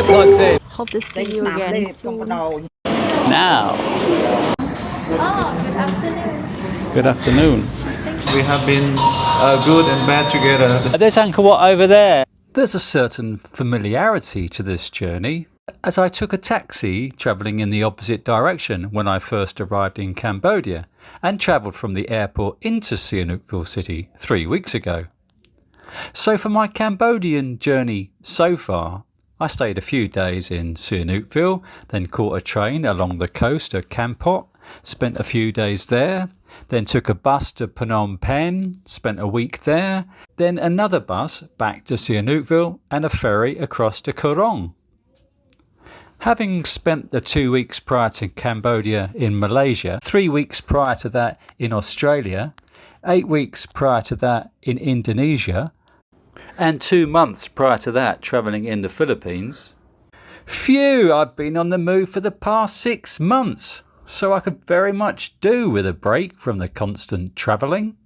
Plugs in. Hope to see you again soon. Now. Oh, good afternoon. Good afternoon. We have been good and bad together. There's Angkor Wat over there. There's a certain familiarity to this journey, as I took a taxi travelling in the opposite direction when I first arrived in Cambodia and travelled from the airport into Siem Reap city 3 weeks ago. So for my Cambodian journey so far, I stayed a few days in Siem Reap, then caught a train along the coast of Kampot, spent a few days there, then took a bus to Phnom Penh, spent a week there, then another bus back to Siem Reap and a ferry across to Korong. Having spent the 2 weeks prior to Cambodia in Malaysia, 3 weeks prior to that in Australia, 8 weeks prior to that in Indonesia, and 2 months prior to that travelling in the Philippines, phew, I've been on the move for the past 6 months, so I could very much do with a break from the constant travelling.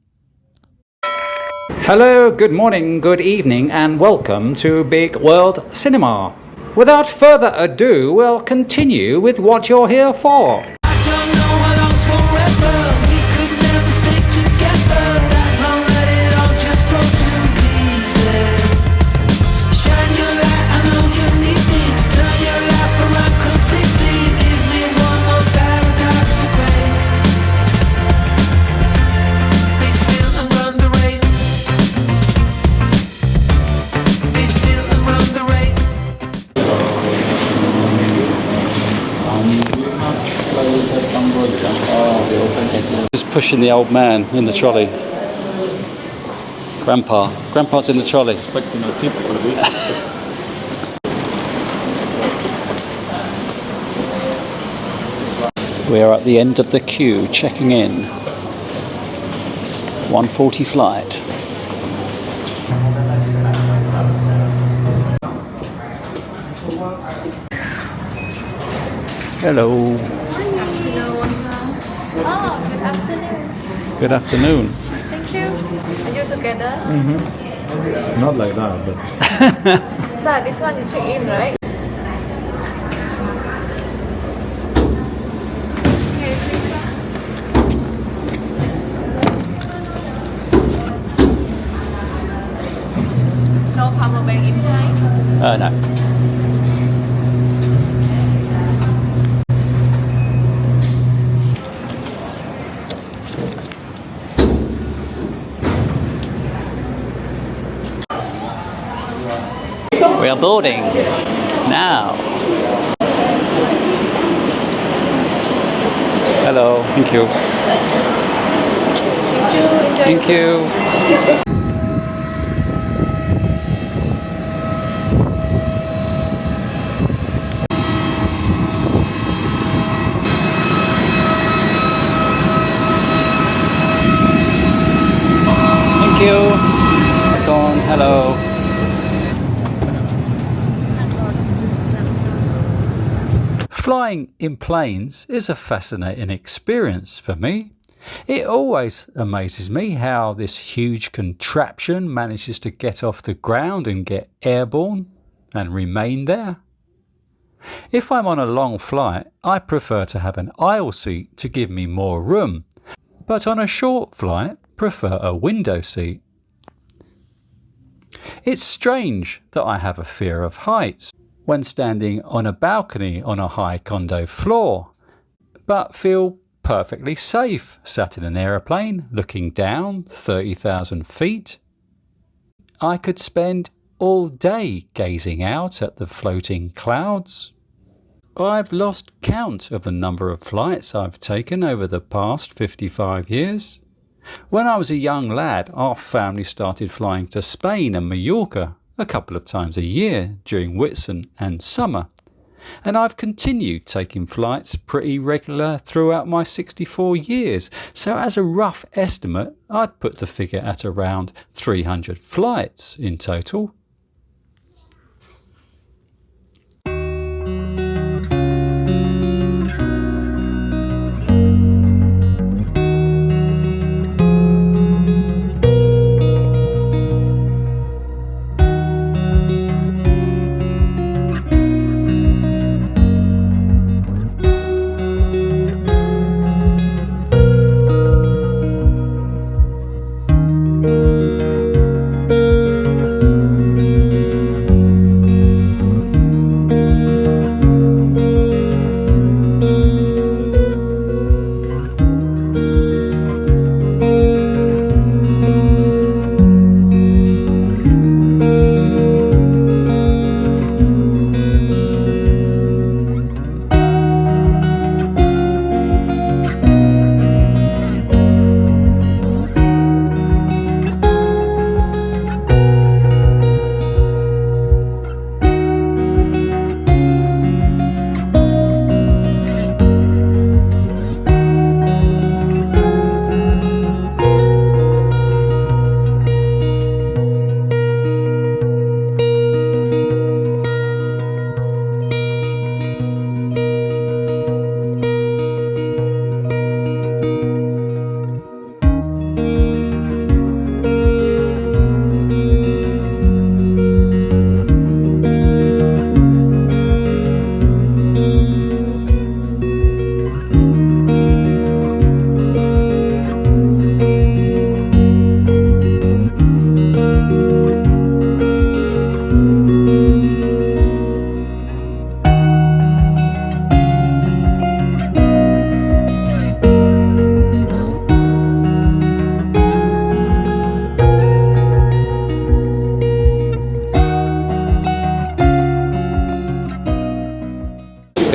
Hello, good morning, good evening, and welcome to Big World Cinema. Without further ado, we'll continue with what you're here for. Just pushing the old man in the trolley. Grandpa's in the trolley. Expecting a tip for this. We are at the end of the queue, checking in. 1:40 flight. Hello. Oh, good afternoon. Good afternoon. Thank you. Are you together? Not like that, but Sir, this one you check in, right? Okay, please, sir. No power bank inside? No. We are boarding now. Hello, thank you. Thank you. Thank you. Hello. Flying in planes is a fascinating experience for me. It always amazes me how this huge contraption manages to get off the ground and get airborne and remain there. If I'm on a long flight, I prefer to have an aisle seat to give me more room, but on a short flight, prefer a window seat. It's strange that I have a fear of heights when standing on a balcony on a high condo floor, but feel perfectly safe sat in an aeroplane looking down 30,000 feet. I could spend all day gazing out at the floating clouds. I've lost count of the number of flights I've taken over the past 55 years. When I was a young lad, our family started flying to Spain and Mallorca a couple of times a year during Whitsun and summer, and I've continued taking flights pretty regular throughout my 64 years, so as a rough estimate I'd put the figure at around 300 flights in total.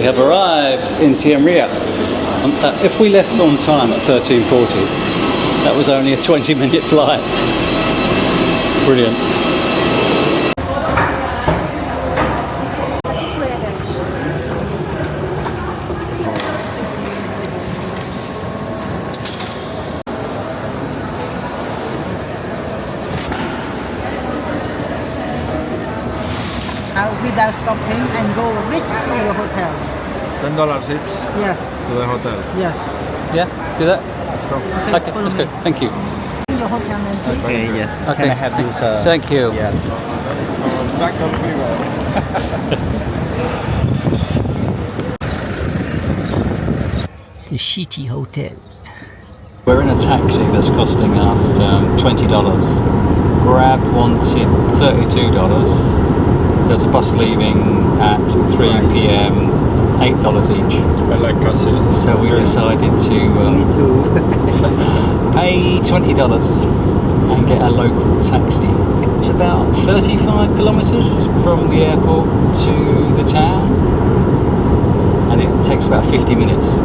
have arrived in Siem Reap. If we left on time at 13:40, that was only a 20-minute flight. Brilliant. Without stopping and go reach to your hotel. $10 tips Yes, to the hotel. yes. Yeah, do that. Let's go. Okay, follow let's me. go. Thank you. Your hotel name, please. Okay, yes. Okay, Can I have this? thank you. Yes. Back on freeway. The Shiti Hotel. We're in a taxi that's costing us $20. Grab wanted $32. There's a bus leaving at 3 p.m. $8 each. I like castles. So we decided to pay $20 and get a local taxi. It's about 35 kilometres from the airport to the town, and it takes about 50 minutes.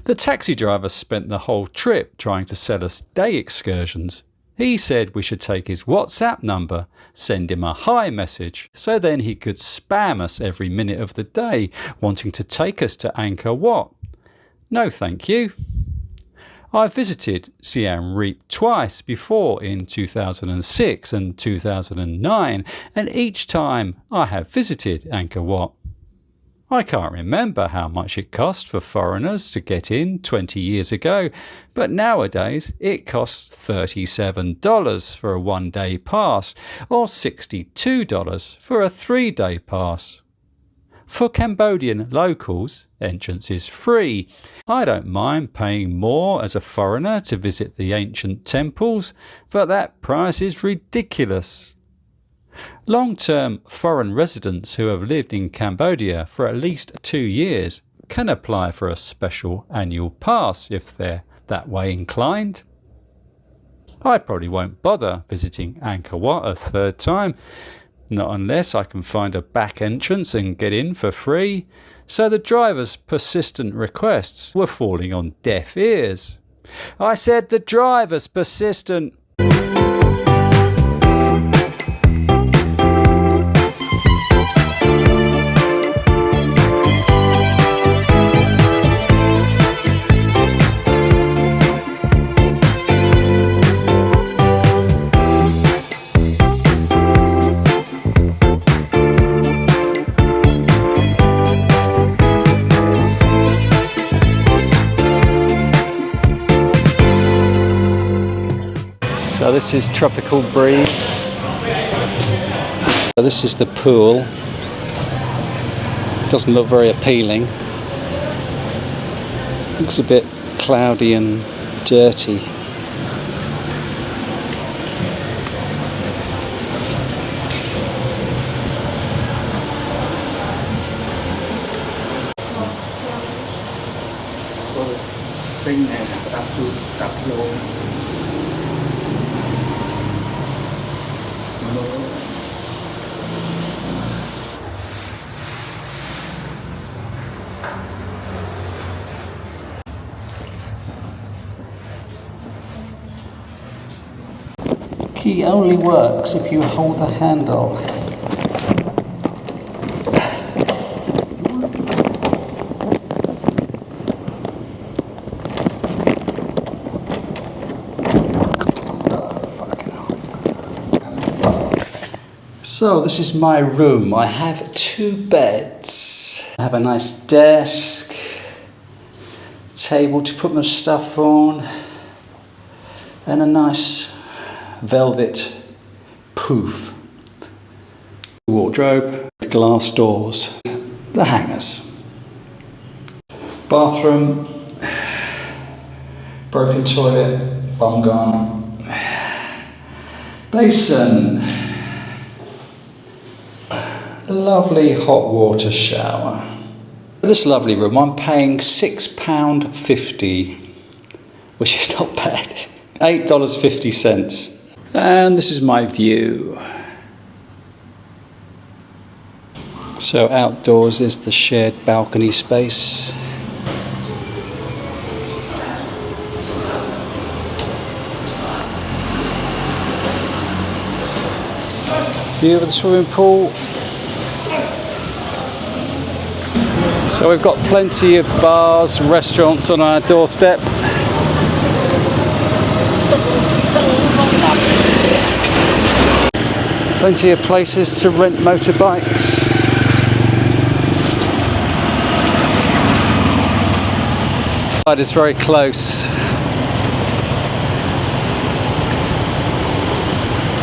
The taxi driver spent the whole trip trying to sell us day excursions. He said we should take his WhatsApp number, send him a hi message, so then he could spam us every minute of the day, wanting to take us to Angkor Wat. No thank you. I visited Siem Reap twice before in 2006 and 2009, and each time I have visited Angkor Wat. I can't remember how much it cost for foreigners to get in 20 years ago, but nowadays it costs $37 for a one-day pass or $62 for a three-day pass. For Cambodian locals, entrance is free. I don't mind paying more as a foreigner to visit the ancient temples, but that price is ridiculous. Long-term foreign residents who have lived in Cambodia for at least 2 years can apply for a special annual pass if they're that way inclined. I probably won't bother visiting Angkor Wat a third time, not unless I can find a back entrance and get in for free, so the driver's persistent requests were falling on deaf ears. I said the driver's persistent. So this is tropical breeze. So this is the pool. Doesn't look very appealing. Looks a bit cloudy and dirty. Key only works if you hold the handle. So this is my room. I have 2 beds. I have a nice desk, table to put my stuff on, and a nice velvet poof. Wardrobe, glass doors, the hangers. Bathroom, broken toilet, bum gone. Basin, a lovely hot water shower. For this lovely room I'm paying £6.50, which is not bad. $8.50. And this is my view. So outdoors is the shared balcony space. View of the swimming pool. So we've got plenty of bars, restaurants on our doorstep. Plenty of places to rent motorbikes. It is very close.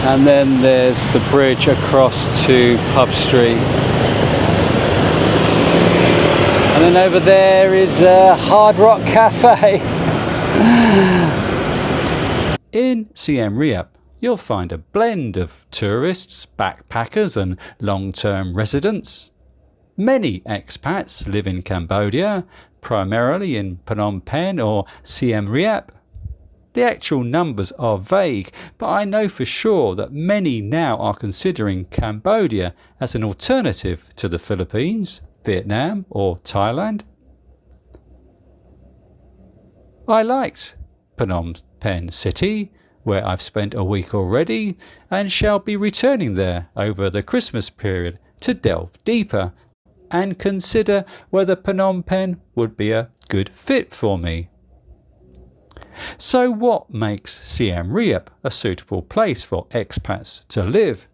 And then there's the bridge across to Pub Street. And then over there is a Hard Rock Cafe. In Siem Reap, you'll find a blend of tourists, backpackers and long-term residents. Many expats live in Cambodia, primarily in Phnom Penh or Siem Reap. The actual numbers are vague, but I know for sure that many now are considering Cambodia as an alternative to the Philippines, Vietnam or Thailand. I liked Phnom Penh City, where I've spent a week already, and shall be returning there over the Christmas period to delve deeper and consider whether Phnom Penh would be a good fit for me. So what makes Siem Reap a suitable place for expats to live?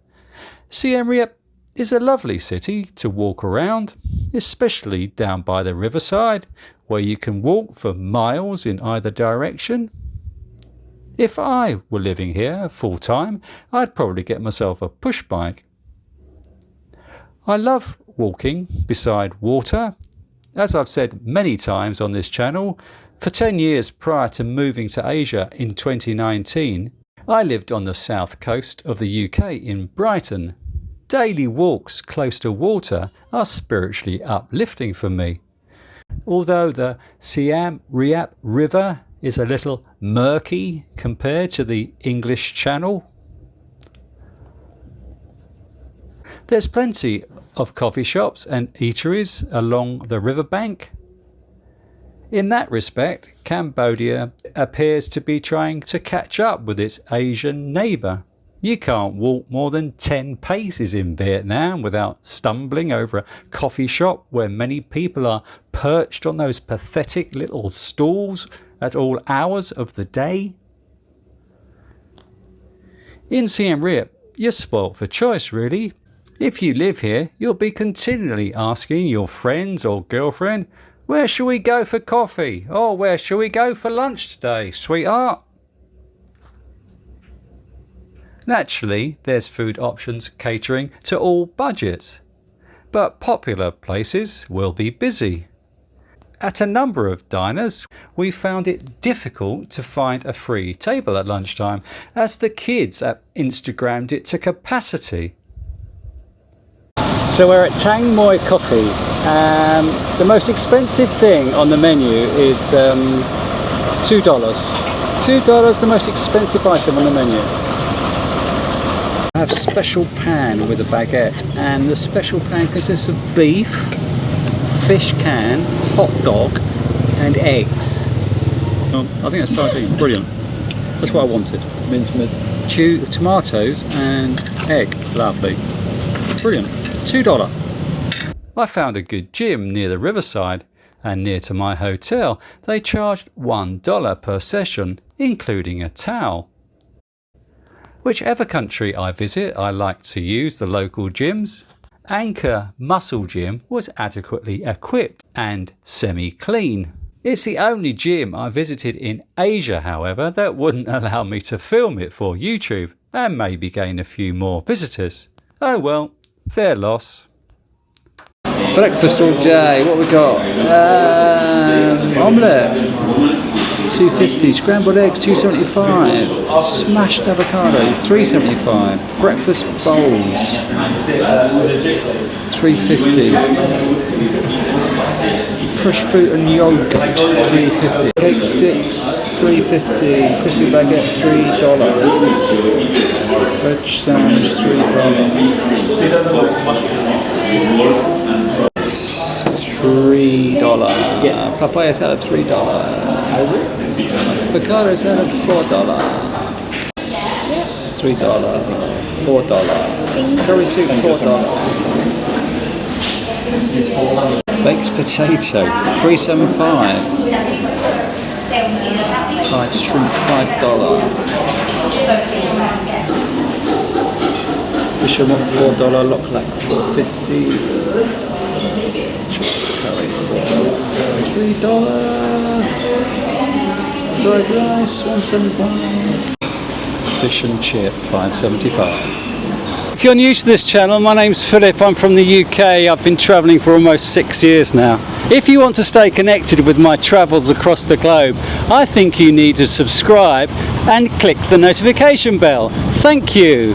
Siem Reap is a lovely city to walk around, especially down by the Riverside, where you can walk for miles in either direction. If I were living here full time, I'd probably get myself a push bike. I love walking beside water. As I've said many times on this channel, for 10 years prior to moving to Asia in 2019, I lived on the south coast of the UK in Brighton. Daily walks close to water are spiritually uplifting for me. Although the Siem Reap River is a little murky compared to the English Channel. There's plenty of coffee shops and eateries along the riverbank. In that respect, Cambodia appears to be trying to catch up with its Asian neighbour. You can't walk more than 10 paces in Vietnam without stumbling over a coffee shop where many people are perched on those pathetic little stools at all hours of the day. In Siem Reap, you're spoilt for choice really. If you live here, you'll be continually asking your friends or girlfriend, "Where shall we go for coffee?" or "Where shall we go for lunch today, sweetheart?" Naturally, there's food options catering to all budgets, but popular places will be busy. At a number of diners, we found it difficult to find a free table at lunchtime, as the kids have Instagrammed it to capacity. So we're at Tang Moi Coffee. The most expensive thing on the menu is $2. $2, the most expensive item on the menu. I have special pan with a baguette, and the special pan consists of beef, fish can, hot dog and eggs. I think that's sardine. Brilliant. That's what I wanted. Mincemeat. Tomatoes and egg. Lovely. Brilliant. $2. I found a good gym near the Riverside, and near to my hotel they charged $1 per session, including a towel. Whichever country I visit, I like to use the local gyms. Angkor Muscle Gym was adequately equipped and semi-clean. It's the only gym I visited in Asia, however, that wouldn't allow me to film it for YouTube and maybe gain a few more visitors. Oh well, fair loss. Breakfast all day, what we got? Omelette, $2.50, scrambled eggs, $2.75, smashed avocado, $3.75, breakfast bowls, $3.50, fresh fruit and yogurt, $3.50, cake sticks, $3.50, crispy baguette, $3, veg sandwich, $3. Papaya salad $3. Avocado salad $4. $3. $4. Curry soup $4. Baked potato $3.75. Fried shrimp $5. Fisherman $4. Lock-lack $4.50. Curry $3. Fried rice $1.75. Fish and chip $5.75. If you're new to this channel, my name's Philip, I'm from the UK, I've been travelling for almost 6 years now. If you want to stay connected with my travels across the globe, I think you need to subscribe and click the notification bell. Thank you.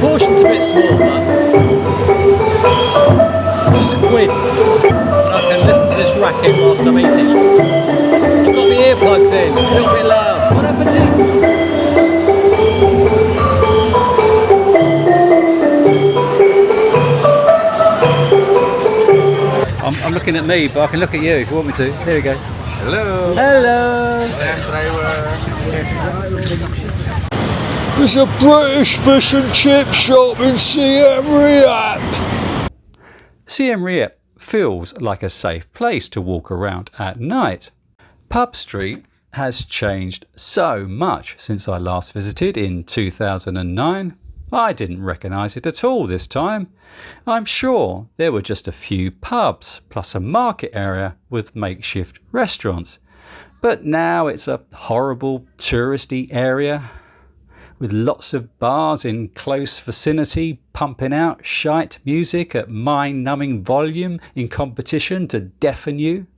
Portion's a bit small, but just a quid. I can listen to this racket whilst I'm eating. I've got the earplugs in, a little bit loud. Bon appetit! I'm looking at me, but I can look at you if you want me to. Here we go. Hello. Hello. Driver. There's a British fish and chip shop in Siem Reap. Siem Reap feels like a safe place to walk around at night. Pub Street has changed so much since I last visited in 2009. I didn't recognise it at all this time. I'm sure there were just a few pubs plus a market area with makeshift restaurants. But now it's a horrible touristy area with lots of bars in close vicinity pumping out shite music at mind-numbing volume in competition to deafen you.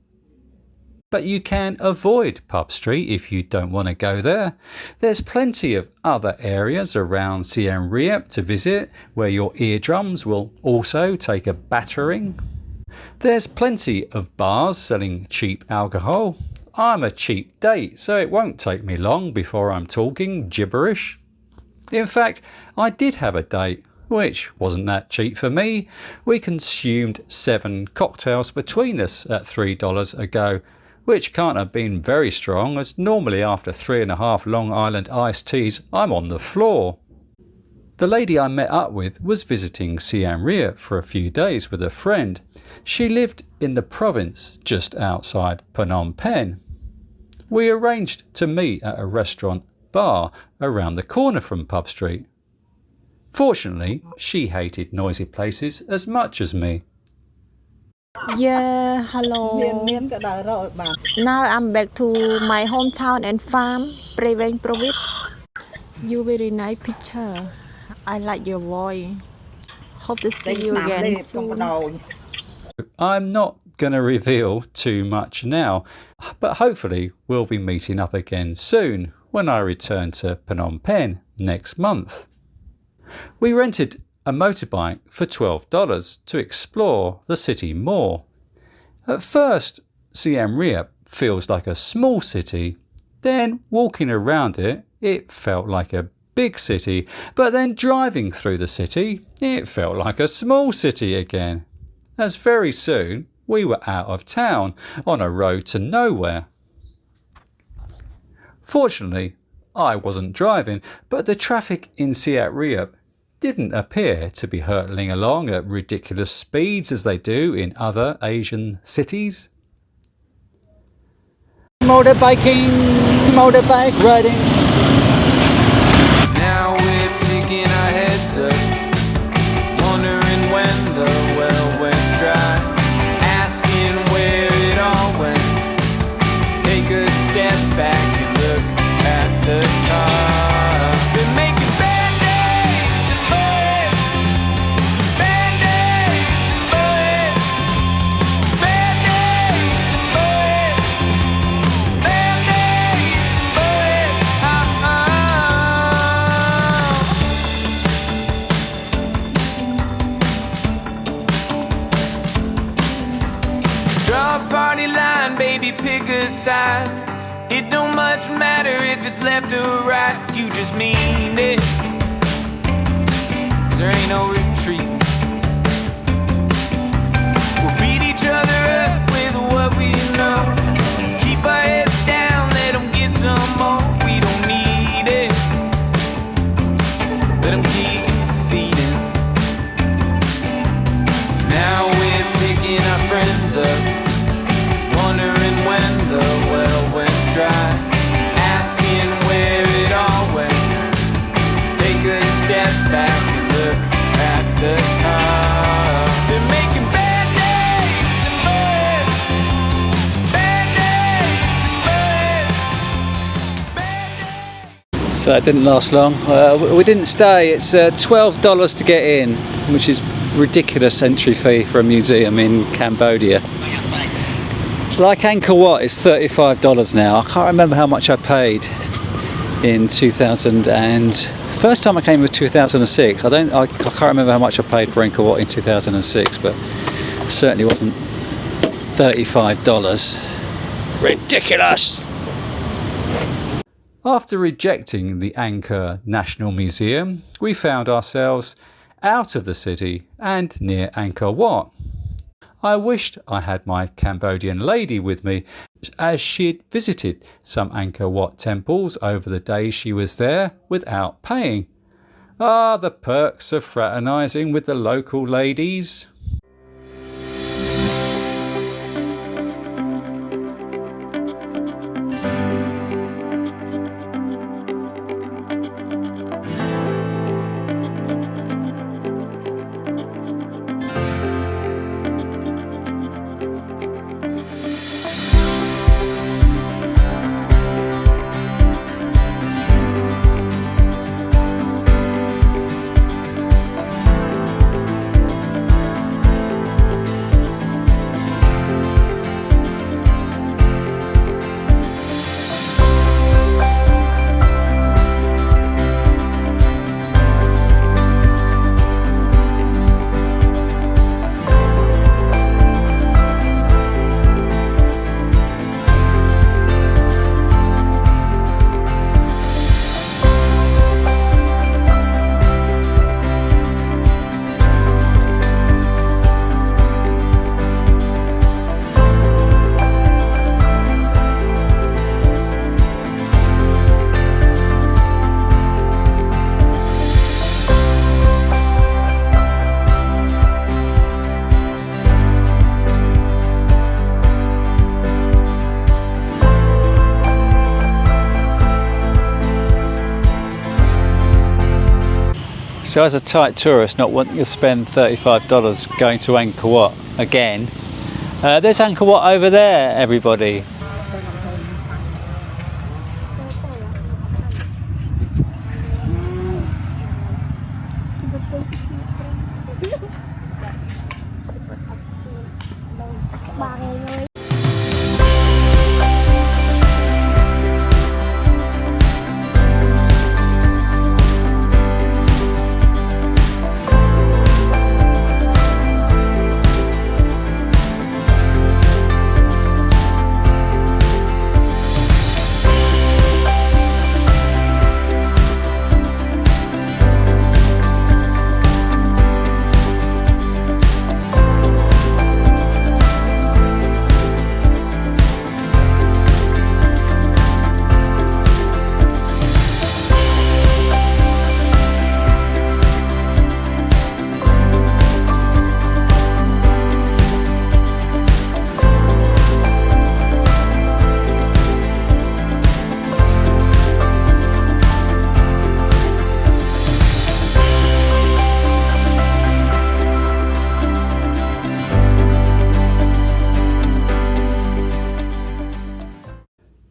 But you can avoid Pub Street if you don't want to go there. There's plenty of other areas around Siem Reap to visit where your eardrums will also take a battering. There's plenty of bars selling cheap alcohol. I'm a cheap date, so it won't take me long before I'm talking gibberish. In fact, I did have a date, which wasn't that cheap for me. We consumed 7 cocktails between us at $3 a go, which can't have been very strong, as normally after 3.5 Long Island iced teas I'm on the floor. The lady I met up with was visiting Siem Reap for a few days with a friend. She lived in the province just outside Phnom Penh. We arranged to meet at a restaurant bar around the corner from Pub Street. Fortunately, she hated noisy places as much as me. Yeah, hello. Now I'm back to my hometown and farm, Prevent Province. You very nice picture. I like your voice. Hope to see you again soon. I'm not going to reveal too much now, but hopefully we'll be meeting up again soon when I return to Phnom Penh next month. We rented a motorbike for $12 to explore the city more. At first, Siem Reap feels like a small city. Then walking around it, it felt like a big city. But then driving through the city, it felt like a small city again. As very soon we were out of town on a road to nowhere. Fortunately, I wasn't driving, but the traffic in Siem Reap didn't appear to be hurtling along at ridiculous speeds as they do in other Asian cities. Motorbiking, motorbike riding. Now we're picking our heads up, wondering when the well went dry, asking where it all went. Take a step back and look at the top. Been making band-aids and bullets, band-aids and bullets, band-aids and bullets, band-aids and bullets. Draw a party line, baby, pick a side. It don't much matter if it's left or right, you just mean it. There ain't no retreat. We'll beat each other up with what we know. Keep our heads down, let them get some more. We don't need it. Let them keep feeding. Now we're picking our friends up, wondering when the well went dry, asking where it all went. Take a step back and look at the top. They're making band-aids and bullets, band-aids and bullets, band-aids. So it didn't last long. We didn't stay. It's $12 to get in, which is ridiculous entry fee for a museum in Cambodia. Like Angkor Wat is $35 now. I can't remember how much I paid in 2000 and first time I came was 2006. I can't remember how much I paid for Angkor Wat in 2006, but it certainly wasn't $35. Ridiculous. After rejecting the Angkor National Museum, we found ourselves out of the city and near Angkor Wat. I wished I had my Cambodian lady with me, as she'd visited some Angkor Wat temples over the days she was there without paying. Ah, the perks of fraternising with the local ladies. So as a Thai tourist not wanting to spend $35 going to Angkor Wat again, there's Angkor Wat over there, everybody.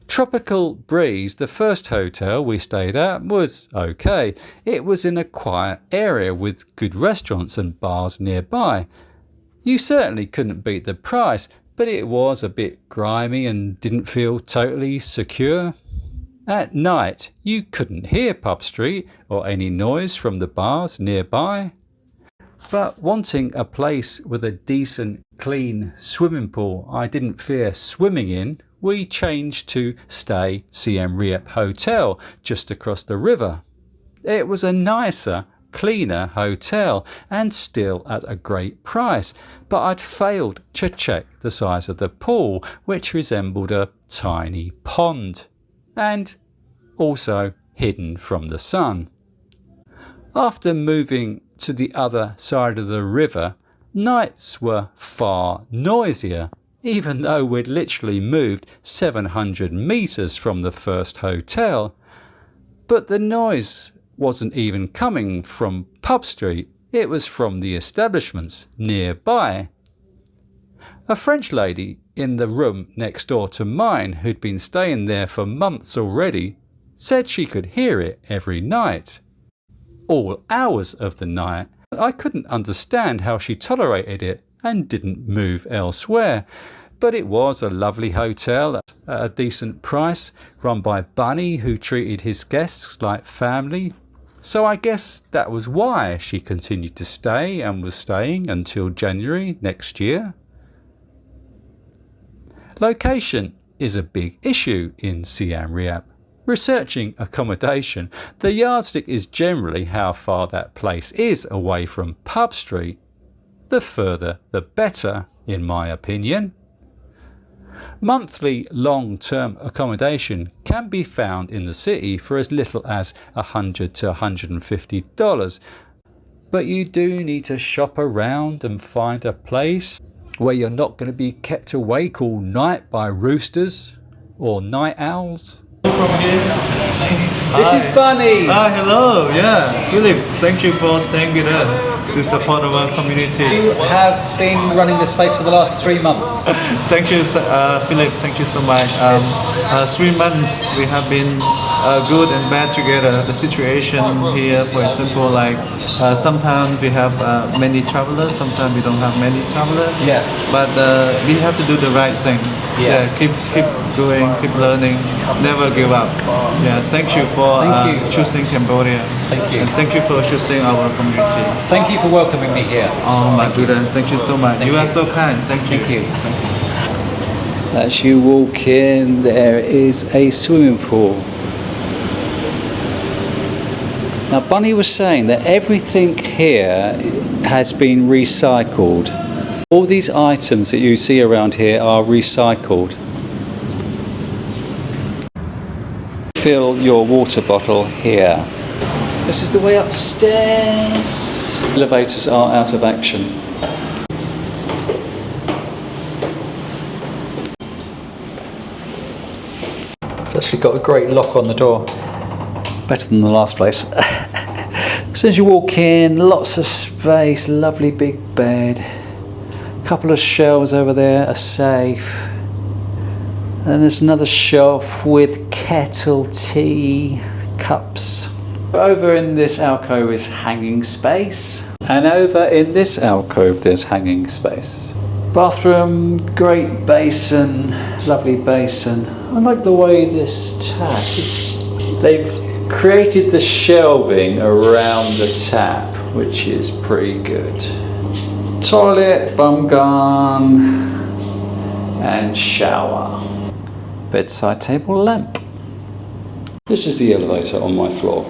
Tropical Breeze, the first hotel we stayed at, was okay. It was in a quiet area with good restaurants and bars nearby. You certainly couldn't beat the price, but it was a bit grimy and didn't feel totally secure. At night, you couldn't hear Pub Street or any noise from the bars nearby. But wanting a place with a decent, clean swimming pool I didn't fear swimming in, we changed to stay Siem Reap Hotel just across the river. It was a nicer, cleaner hotel and still at a great price, but I'd failed to check the size of the pool, which resembled a tiny pond and also hidden from the sun. After moving to the other side of the river, nights were far noisier, even though we'd literally moved 700 meters from the first hotel. But the noise wasn't even coming from Pub Street, it was from the establishments nearby. A French lady in the room next door to mine, who'd been staying there for months already, said she could hear it every night. All hours of the night. I couldn't understand how she tolerated it and didn't move elsewhere. But it was a lovely hotel at a decent price, run by Bunny, who treated his guests like family. So I guess that was why she continued to stay and was staying until January next year. Location is a big issue in Siem Reap. Researching accommodation, the yardstick is generally how far that place is away from Pub Street. The further the better, in my opinion. Monthly long-term accommodation can be found in the city for as little as $100 to $150, but you do need to shop around and find a place where you're not going to be kept awake all night by roosters or night owls. From here. This is Bunny. Hello. Yeah, Philip. Thank you for staying with us to support our community. You have been running this place for the last 3 months. Thank you, Philip. Thank you so much. 3 months we have been good and bad together. The situation here, for example, like sometimes we have many travelers, sometimes we don't have many travelers. Yeah. But we have to do the right thing. Yeah. Keep going, keep learning, never give up. Yeah. Thank you for choosing Cambodia. Thank you. And thank you for choosing our community. Thank you for welcoming me here. Oh my goodness, thank you so much. You are so kind. Thank you. Thank you. As you walk in, there is a swimming pool. Now, Bunny was saying that everything here has been recycled. All these items that you see around here are recycled. Fill your water bottle here. This is the way upstairs. Elevators are out of action. It's actually got a great lock on the door. Better than the last place. So as you walk in, lots of space, lovely big bed, couple of shelves over there, a safe, and there's another shelf with kettle, tea, cups. Over in this alcove is hanging space, and over in this alcove there's hanging space. Bathroom, great basin, lovely basin. I like the way this tap is, they've created the shelving around the tap, which is pretty good. Toilet, bum gun, and shower. Bedside table lamp. This is the elevator on my floor.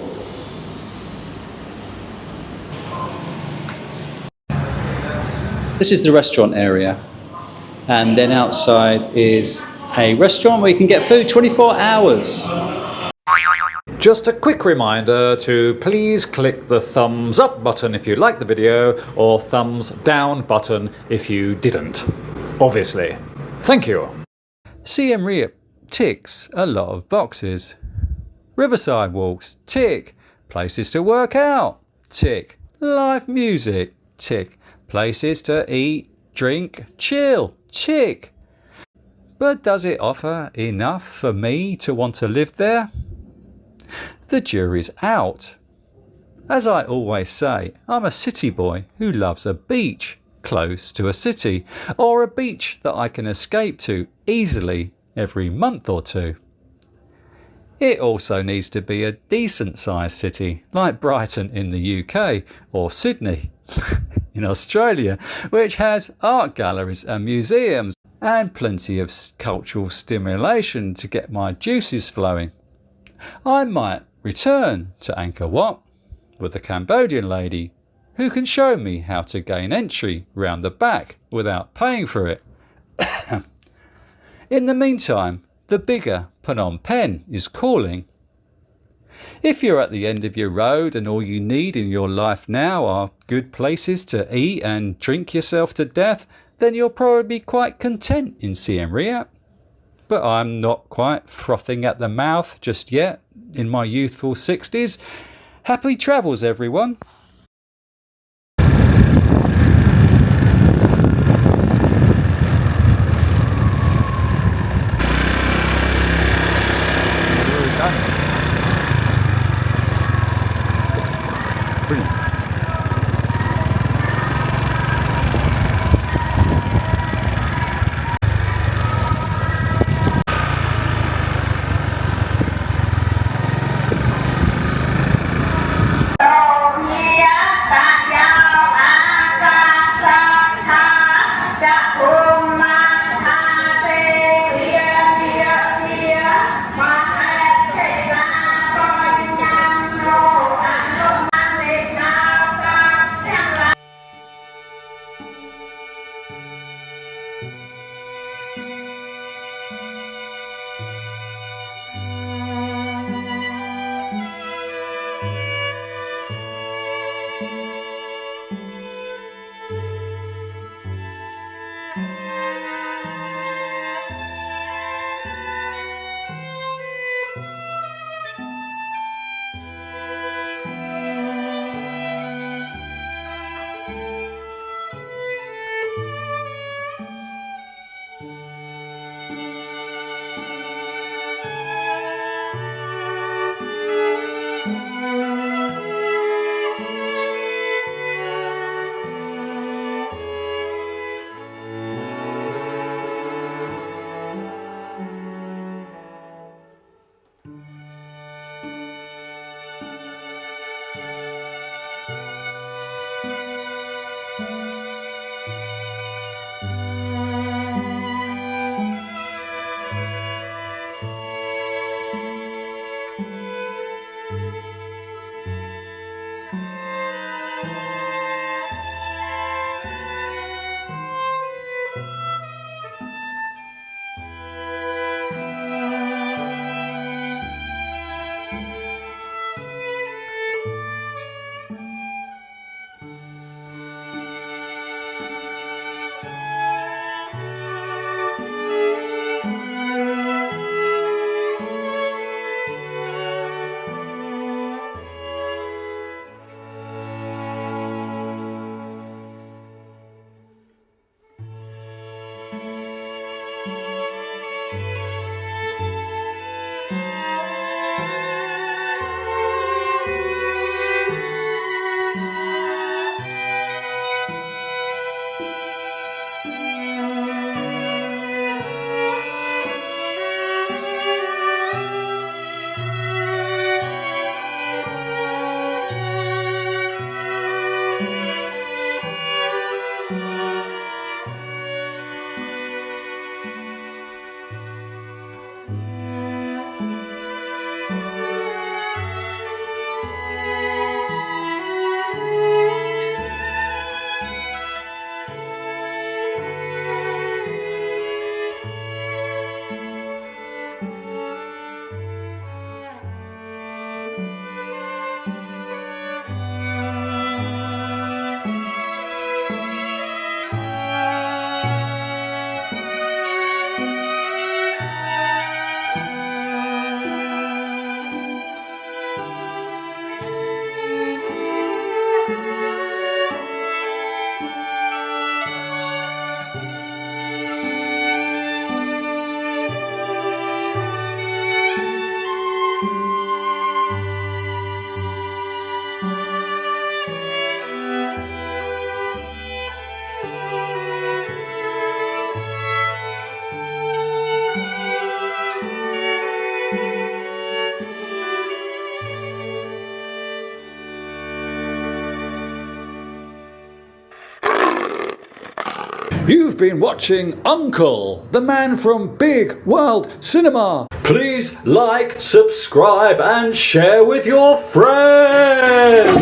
This is the restaurant area, and then outside is a restaurant where you can get food 24 hours. Just a quick reminder to please click the thumbs up button if you liked the video, or thumbs down button if you didn't, obviously. Thank you. Siem Reap ticks a lot of boxes. Riverside walks, tick. Places to work out, tick. Live music, tick. Places to eat, drink, chill, tick. But does it offer enough for me to want to live there? The jury's out. As I always say, I'm a city boy who loves a beach close to a city, or a beach that I can escape to easily every month or two. It also needs to be a decent sized city, like Brighton in the UK, or Sydney in Australia, which has art galleries and museums and plenty of cultural stimulation to get my juices flowing. I might return to Angkor Wat with a Cambodian lady who can show me how to gain entry round the back without paying for it. In the meantime, the bigger Phnom Penh is calling. If you're at the end of your road and all you need in your life now are good places to eat and drink yourself to death, then you'll probably be quite content in Siem Reap. But I'm not quite frothing at the mouth just yet in my youthful 60s. Happy travels, everyone. Brilliant. You've been watching Uncle, the man from Big World Cinema. Please like, subscribe and share with your friends.